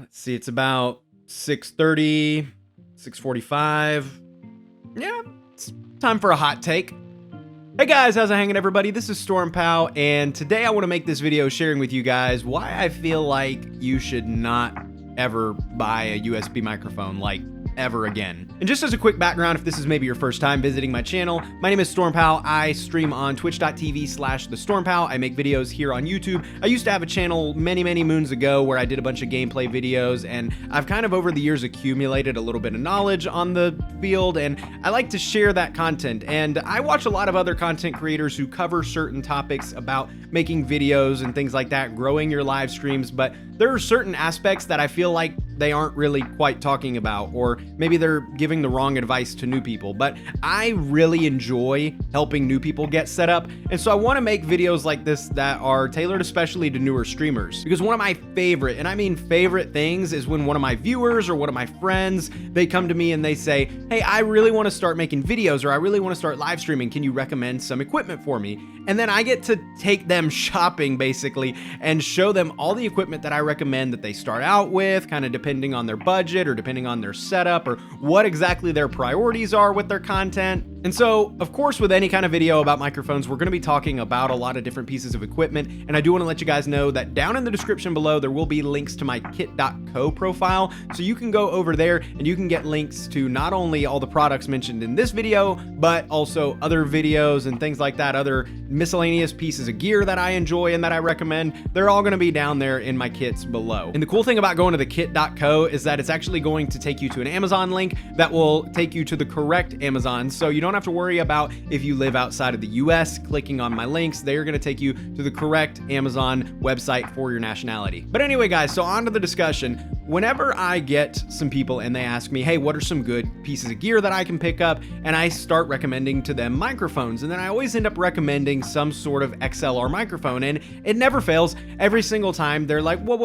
let's see, it's about 6:30, 6:45. Yeah, it's time for a hot take. Hey guys, how's it hanging, everybody? This is StormPow, and today I want to make this video sharing with you guys why I feel like you should not ever buy a USB microphone, like ever again. And just as a quick background, if this is maybe your first time visiting my channel, my name is StormPow. I stream on twitch.tv/thestormpow. I make videos here on YouTube. I used to have a channel many moons ago where I did a bunch of gameplay videos, and I've kind of over the years accumulated a little bit of knowledge on the field, and I like to share that content. And I watch a lot of other content creators who cover certain topics about making videos and things like that, growing your live streams, but there are certain aspects that I feel like they aren't really quite talking about, or maybe they're giving the wrong advice to new people. But I really enjoy helping new people get set up, and so I want to make videos like this that are tailored especially to newer streamers. Because one of my favorite, and I mean favorite things, is when one of my viewers or one of my friends, they come to me and they say, hey, I really want to start making videos, or I really want to start live streaming. Can you recommend some equipment for me? And then I get to take them shopping basically and show them all the equipment that I recommend that they start out with, kind of depending on their budget or depending on their setup or what exactly their priorities are with their content. And so, of course, with any kind of video about microphones, we're going to be talking about a lot of different pieces of equipment. And I do want to let you guys know that down in the description below, there will be links to my kit.co profile. So you can go over there and you can get links to not only all the products mentioned in this video, but also other videos and things like that, other miscellaneous pieces of gear that I enjoy and that I recommend. They're all going to be down there in my kits below. And the cool thing about going to the kit.co is that it's actually going to take you to an Amazon link that will take you to the correct Amazon. So you don't have to worry about, if you live outside of the US, clicking on my links. They're going to take you to the correct Amazon website for your nationality. But anyway, guys, so on to the discussion. Whenever I get some people and they ask me, hey, what are some good pieces of gear that I can pick up? And I start recommending to them microphones. And then I always end up recommending some sort of XLR microphone. And it never fails. Every single time they're like, whoa,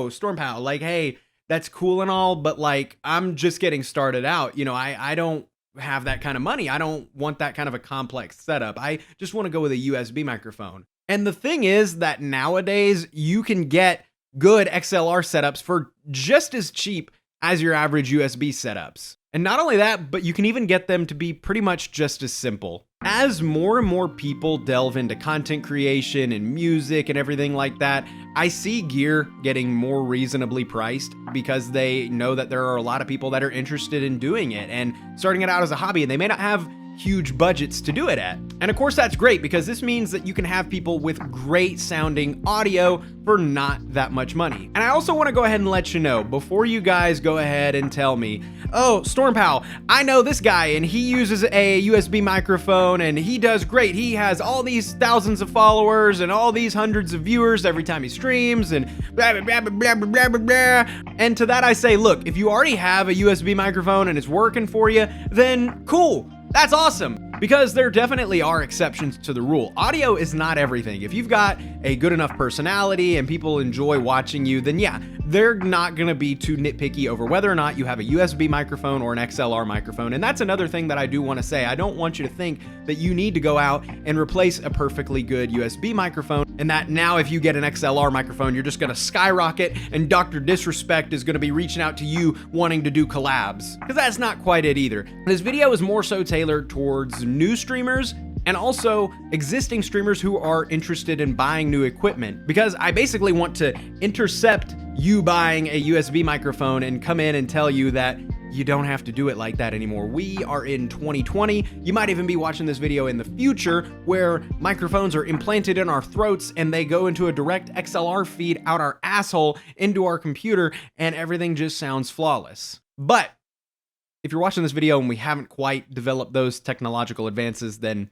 StormPow, like, hey, that's cool and all, but like, I'm just getting started out. You know, I don't have that kind of money. I don't want that kind of a complex setup. I just want to go with a USB microphone. And the thing is that nowadays you can get good XLR setups for just as cheap as your average USB setups. And not only that, but you can even get them to be pretty much just as simple. As more and more people delve into content creation and music and everything like that, I see gear getting more reasonably priced because they know that there are a lot of people that are interested in doing it and starting it out as a hobby, and they may not have huge budgets to do it at. And of course that's great, because this means that you can have people with great sounding audio for not that much money. And I also want to go ahead and let you know, before you guys go ahead and tell me, oh, StormPow, I know this guy and he uses a USB microphone and he does great. He has all these thousands of followers and all these hundreds of viewers every time he streams and blah, blah, blah, blah, blah, blah, blah, blah. And to that I say, look, if you already have a USB microphone and it's working for you, then cool. That's awesome, because there definitely are exceptions to the rule. Audio is not everything. If you've got a good enough personality and people enjoy watching you, then yeah, they're not gonna be too nitpicky over whether or not you have a USB microphone or an XLR microphone. And that's another thing that I do wanna say. I don't want you to think that you need to go out and replace a perfectly good USB microphone, and that now if you get an XLR microphone, you're just gonna skyrocket and Dr. Disrespect is gonna be reaching out to you wanting to do collabs. Because that's not quite it either. This video is more so tailored towards new streamers and also existing streamers who are interested in buying new equipment, because I basically want to intercept you buying a USB microphone and come in and tell you that you don't have to do it like that anymore. We are in 2020. You might even be watching this video in the future where microphones are implanted in our throats and they go into a direct XLR feed out our asshole into our computer, and everything just sounds flawless. But if you're watching this video and we haven't quite developed those technological advances, then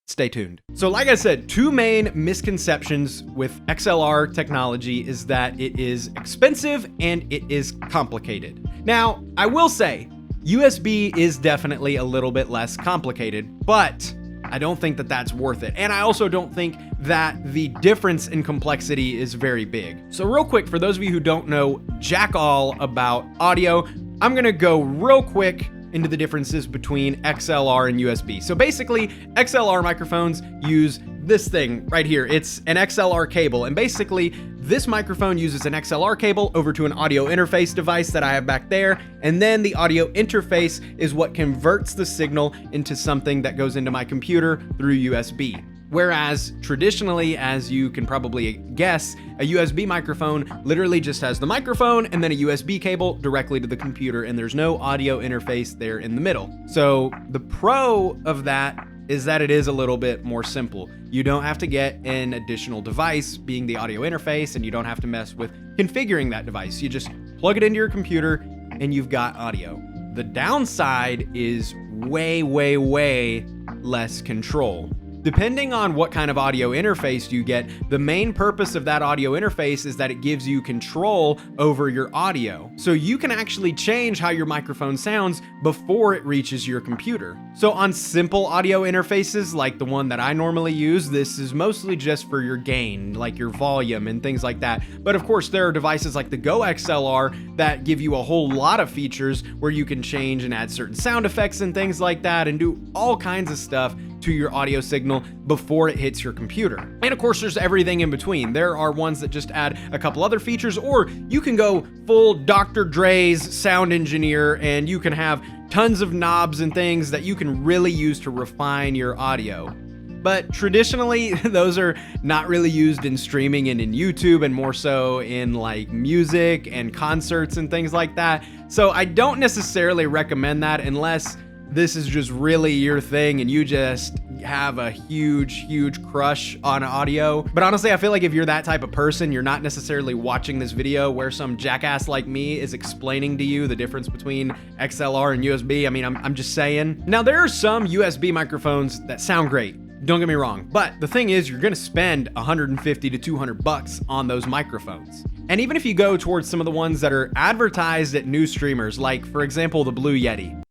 stay tuned. So like I said, two main misconceptions with XLR technology is that it is expensive and it is complicated. Now, I will say, USB is definitely a little bit less complicated, but I don't think that that's worth it. And I also don't think that the difference in complexity is very big. So real quick, for those of you who don't know jack all about audio, I'm gonna go real quick into the differences between XLR and USB. So basically, XLR microphones use this thing right here. It's an XLR cable, and basically This microphone uses an XLR cable over to an audio interface device that I have back there, and then the audio interface is what converts the signal into something that goes into my computer through USB. Whereas traditionally, as you can probably guess, a USB microphone literally just has the microphone and then a USB cable directly to the computer, and there's no audio interface there in the middle. So the pro of that is that it is a little bit more simple. You don't have to get an additional device being the audio interface, and you don't have to mess with configuring that device. You just plug it into your computer and you've got audio. The downside is way, way, way less control. Depending on what kind of audio interface you get, the main purpose of that audio interface is that it gives you control over your audio. So you can actually change how your microphone sounds before it reaches your computer. So on simple audio interfaces like the one that I normally use, this is mostly just for your gain, like your volume and things like that. But of course, there are devices like the Go XLR that give you a whole lot of features where you can change and add certain sound effects and things like that and do all kinds of stuff to your audio signal before it hits your computer. And of course, there's everything in between. There are ones that just add a couple other features, or you can go full Dr. Dre's sound engineer and you can have tons of knobs and things that you can really use to refine your audio. But traditionally, those are not really used in streaming and in YouTube, and more so in like music and concerts and things like that. So I don't necessarily recommend that unless this is just really your thing and you just have a huge crush on audio. But honestly, I feel like if you're that type of person, you're not necessarily watching this video where some jackass like me is explaining to you the difference between XLR and USB. I mean, I'm just saying. Now, there are some USB microphones that sound great. Don't get me wrong, but the thing is, you're gonna spend 150 to 200 bucks on those microphones. And even if you go towards some of the ones that are advertised at news streamers, like for example, the Blue Yeti.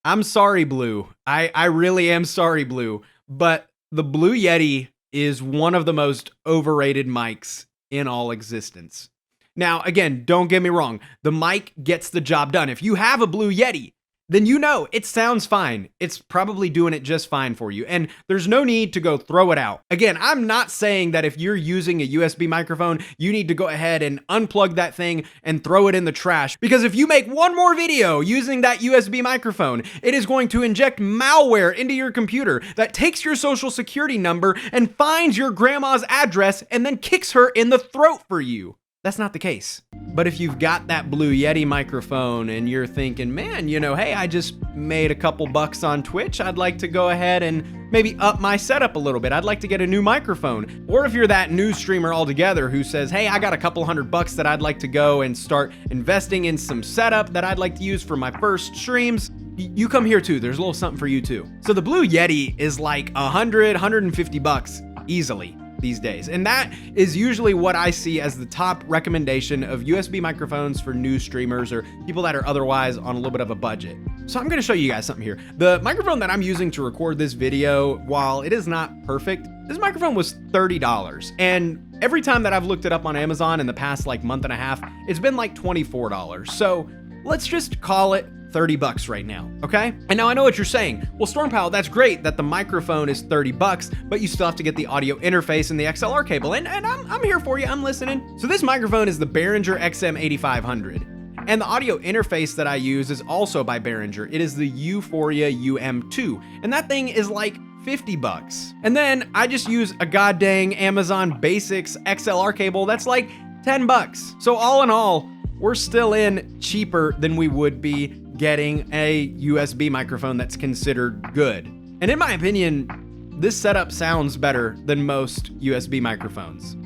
I'm sorry, Blue. I really am sorry, Blue. But the Blue Yeti is one of the most overrated mics in all existence. Now, again, don't get me wrong. The mic gets the job done. If you have a Blue Yeti, then you know it sounds fine. It's probably doing it just fine for you. And there's no need to go throw it out. Again, I'm not saying that if you're using a USB microphone, you need to go ahead and unplug that thing and throw it in the trash. Because if you make one more video using that USB microphone, it is going to inject malware into your computer that takes your social security number and finds your grandma's address and then kicks her in the throat for you. That's not the case. But if you've got that Blue Yeti microphone and you're thinking, man, you know, hey, I just made a couple bucks on Twitch, I'd like to go ahead and maybe up my setup a little bit. I'd like to get a new microphone. Or if you're that news streamer altogether who says, hey, I got a couple $100 that I'd like to go and start investing in some setup that I'd like to use for my first streams, you come here too. There's a little something for you too. So the Blue Yeti is like 150 bucks easily these days. And that is usually what I see as the top recommendation of USB microphones for news streamers or people that are otherwise on a little bit of a budget. So I'm gonna show you guys something here. The microphone that I'm using to record this video, while it is not perfect, this microphone was $30. And every time that I've looked it up on Amazon in the past like month and a half, it's been like $24. So let's just call it 30 bucks right now, okay? And now I know what you're saying. Well, StormPow, that's great that the microphone is 30 bucks, but you still have to get the audio interface and the XLR cable. And I'm here for you, I'm listening. So this microphone is the Behringer XM8500. And the audio interface that I use is also by Behringer. It is the Euphoria UM2. And that thing is like 50 bucks. And then I just use a goddamn Amazon Basics XLR cable that's like 10 bucks. So all in all, we're still in cheaper than we would be getting a USB microphone that's considered good. And in my opinion, this setup sounds better than most USB microphones.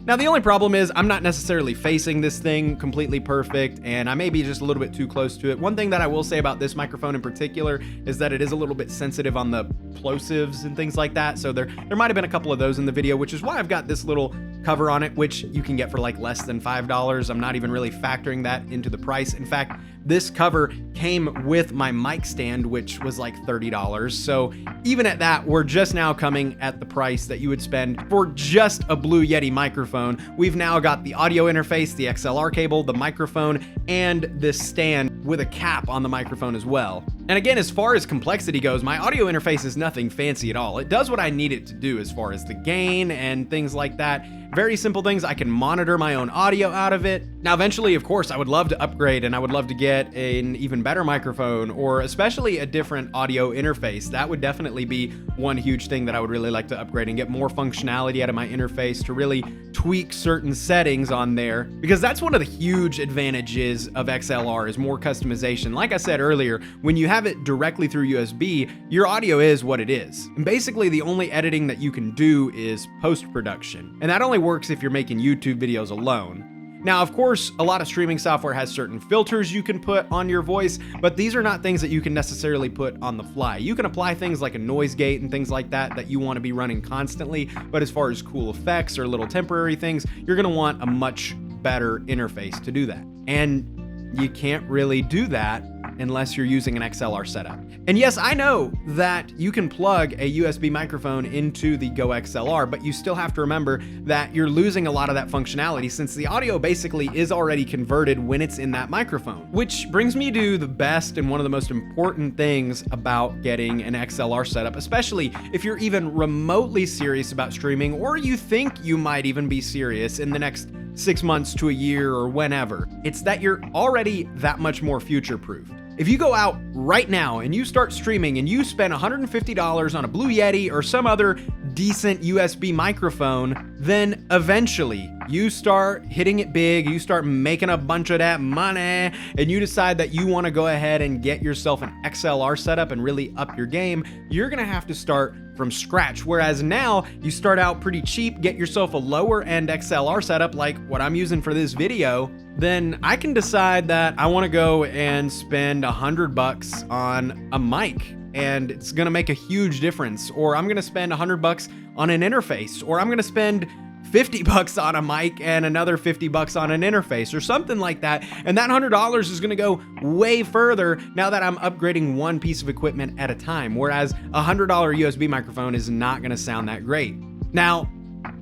Now, the only problem is I'm not necessarily facing this thing completely perfect, and I may be just a little bit too close to it. One thing that I will say about this microphone in particular is that it is a little bit sensitive on the plosives and things like that. So there might have been a couple of those in the video, which is why I've got this little cover on it, which you can get for like less than $5. I'm not even really factoring that into the price. In fact, this cover came with my mic stand, which was like $30. So even at that, we're just now coming at the price that you would spend for just a Blue Yeti microphone. We've now got the audio interface, the XLR cable, the microphone, and this stand with a cap on the microphone as well. And again, as far as complexity goes, my audio interface is nothing fancy at all. It does what I need it to do as far as the gain and things like that. very simple things. I can monitor my own audio out of it. Now, eventually, of course, I would love to upgrade and I would love to get an even better microphone, or especially a different audio interface. That would definitely be one huge thing that I would really like to upgrade and get more functionality out of my interface to really tweak certain settings on there, because that's one of the huge advantages of XLR is more customization. Like I said earlier, when you have it directly through USB, your audio is what it is. And basically the only editing that you can do is post-production. And that only works if you're making YouTube videos alone. Now, of course, a lot of streaming software has certain filters you can put on your voice, but these are not things that you can necessarily put on the fly. You can apply things like a noise gate and things like that you want to be running constantly, but as far as cool effects or little temporary things, you're going to want a much better interface to do that. And you can't really do that unless you're using an XLR setup. And yes, I know that you can plug a USB microphone into the Go XLR, but you still have to remember that you're losing a lot of that functionality since the audio basically is already converted when it's in that microphone. Which brings me to the best and one of the most important things about getting an XLR setup, especially if you're even remotely serious about streaming, or you think you might even be serious in the next 6 months to a year or whenever. It's that you're already that much more future-proofed. If you go out right now and you start streaming and you spend $150 on a Blue Yeti or some other decent USB microphone, then eventually you start hitting it big, you start making a bunch of that money, and you decide that you want to go ahead and get yourself an XLR setup and really up your game, you're going to have to start from scratch. Whereas now you start out pretty cheap, get yourself a lower end XLR setup like what I'm using for this video, then I can decide that I want to go and spend $100 on a mic, and it's going to make a huge difference. Or I'm going to spend $100 on an interface, or I'm going to spend $50 on a mic and another $50 on an interface or something like that. And that $100 is going to go way further now that I'm upgrading one piece of equipment at a time. Whereas a $100 USB microphone is not going to sound that great. Now,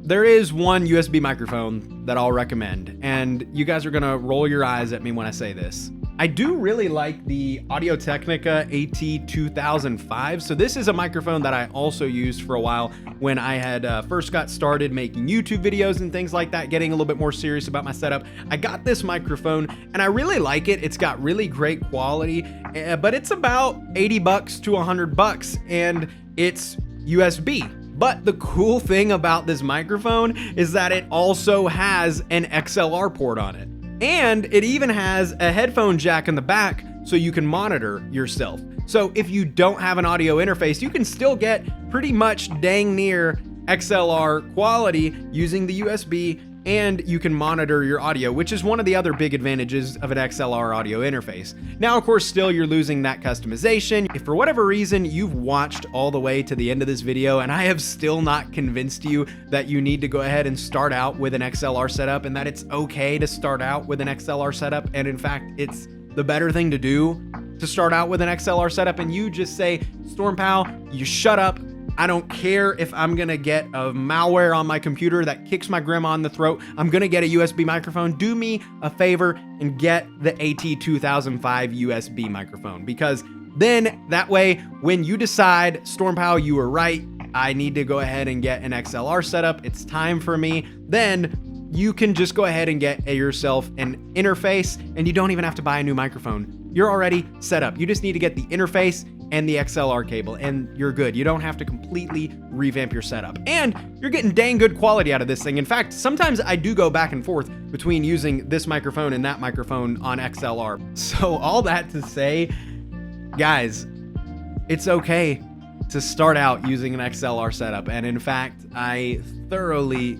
there is one USB microphone that I'll recommend, and you guys are going to roll your eyes at me when I say this. I do really like the Audio-Technica AT2005. So this is a microphone that I also used for a while when I had first got started making YouTube videos and things like that, getting a little bit more serious about my setup. I got this microphone and I really like it. It's got really great quality, but it's about $80 to $100 and it's USB. But the cool thing about this microphone is that it also has an XLR port on it. And it even has a headphone jack in the back so you can monitor yourself. So if you don't have an audio interface, you can still get pretty much dang near XLR quality using the USB, and you can monitor your audio, which is one of the other big advantages of an XLR audio interface. Now, of course, still you're losing that customization. If for whatever reason you've watched all the way to the end of this video and I have still not convinced you that you need to go ahead and start out with an XLR setup and that it's okay to start out with an XLR setup, and in fact, it's the better thing to do to start out with an XLR setup, and you just say, StormPow, you shut up. I don't care if I'm gonna get a malware on my computer that kicks my grandma in the throat. I'm gonna get a USB microphone. Do me a favor and get the AT2005 USB microphone, because then that way, when you decide, StormPow, you were right, I need to go ahead and get an XLR setup, it's time for me, then you can just go ahead and get yourself an interface, and you don't even have to buy a new microphone. You're already set up. You just need to get the interface and the XLR cable, and you're good. You don't have to completely revamp your setup. And you're getting dang good quality out of this thing. In fact, sometimes I do go back and forth between using this microphone and that microphone on XLR. So all that to say, guys, it's okay to start out using an XLR setup. And in fact, I thoroughly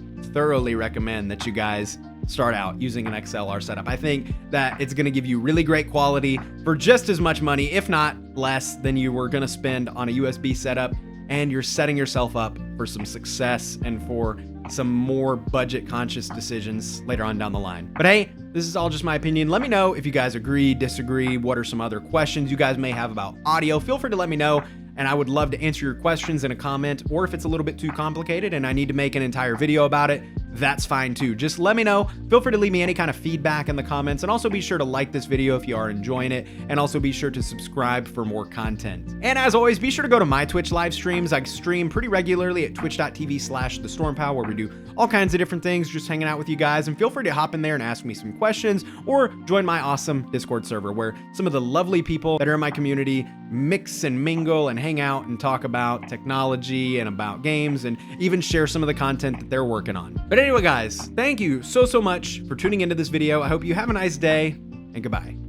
recommend that you guys start out using an XLR setup. I think that it's gonna give you really great quality for just as much money, if not less, than you were gonna spend on a USB setup, and you're setting yourself up for some success and for some more budget-conscious decisions later on down the line. But hey, this is all just my opinion. Let me know if you guys agree, disagree, what are some other questions you guys may have about audio. Feel free to let me know, and I would love to answer your questions in a comment, or if it's a little bit too complicated and I need to make an entire video about it, that's fine too. Just let me know. Feel free to leave me any kind of feedback in the comments, and also be sure to like this video if you are enjoying it, and also be sure to subscribe for more content. And as always, be sure to go to my Twitch live streams. I stream pretty regularly at twitch.tv/thestormpow, where we do all kinds of different things, just hanging out with you guys. And feel free to hop in there and ask me some questions, or join my awesome Discord server where some of the lovely people that are in my community mix and mingle and hang out and talk about technology and about games, and even share some of the content that they're working on. But anyway, guys, thank you so much for tuning into this video. I hope you have a nice day, and goodbye.